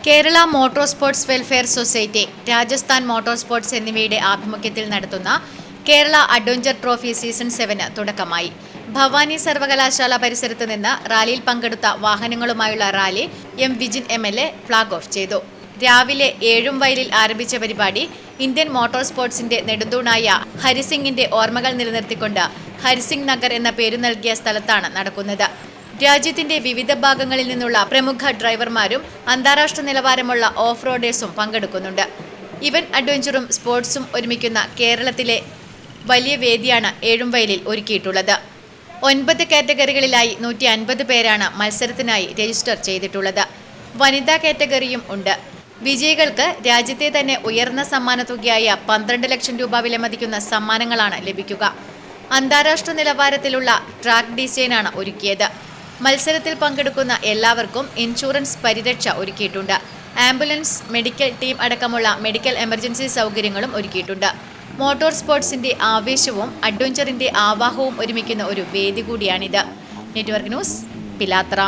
Kerala motor sports welfare society, Rajasthan motor sports എന്നിവയുടെ ആഭിമുഖ്യത്തിൽ നടത്തുന്ന കേരള അഡ്വഞ്ചർ ട്രോഫി സീസൺ 7 തുടക്കമായി. ഭവാനി സർവകലാശാല പരിസരത്ത് നിന്ന് റാലിയിൽ പങ്കെടുത്ത വാഹനങ്ങളുമായുള്ള rally Vijin MLA flag off ചെയ്തു. രാവിലെ 7 വയലിൽ ആരംഭിച്ച പരിപാടി ഇന്ത്യൻ മോട്ടോർ സ്പോർട്സിന്റെ നെടുന്തൂണായ ഹരിസിംഗിന്റെ ഓർമ്മകൾ നിലനിർത്തിക്കൊണ്ട് ഹരിസിംഗ് നഗർ എന്ന പേരു നൽകിയ സ്ഥലത്താണ് നടക്കുന്നത്. രാജ്യത്തിന്റെ വിവിധ ഭാഗങ്ങളിൽ നിന്നുള്ള പ്രമുഖ ഡ്രൈവർമാരും അന്താരാഷ്ട്ര നിലവാരമുള്ള ഓഫ് റോഡേഴ്സും പങ്കെടുക്കുന്നുണ്ട്. ഇവന്റ് അഡ്വഞ്ചറും സ്പോർട്സും ഒരുമിക്കുന്ന കേരളത്തിലെ വലിയ വേദിയാണ് ഏഴുംവയലിൽ ഒരുക്കിയിട്ടുള്ളത്. 9 കാറ്റഗറികളിലായി 150 പേരാണ് മത്സരത്തിനായി രജിസ്റ്റർ ചെയ്തിട്ടുള്ളത്. വനിതാ കാറ്റഗറിയും ഉണ്ട്. വിജയികൾക്ക് രാജ്യത്തെ തന്നെ ഉയർന്ന സമ്മാനത്തുകയായ 12 ലക്ഷം രൂപ വിലമതിക്കുന്ന സമ്മാനങ്ങളാണ് ലഭിക്കുക. അന്താരാഷ്ട്ര നിലവാരത്തിലുള്ള ട്രാക്ക് ഡിസൈനാണ് ഒരുക്കിയത്. മത്സരത്തിൽ പങ്കെടുക്കുന്ന എല്ലാവർക്കും ഇൻഷുറൻസ് പരിരക്ഷ ഒരുക്കിയിട്ടുണ്ട്. ആംബുലൻസ്, മെഡിക്കൽ ടീം അടക്കമുള്ള മെഡിക്കൽ എമർജൻസി സൗകര്യങ്ങളും ഒരുക്കിയിട്ടുണ്ട്. മോട്ടോർ സ്പോർട്സിന്റെ ആവേശവും അഡ്വഞ്ചറിന്റെ ആവാഹവും ഒരുമിക്കുന്ന ഒരു വേദി കൂടിയാണിത്. Network news, Pilathara.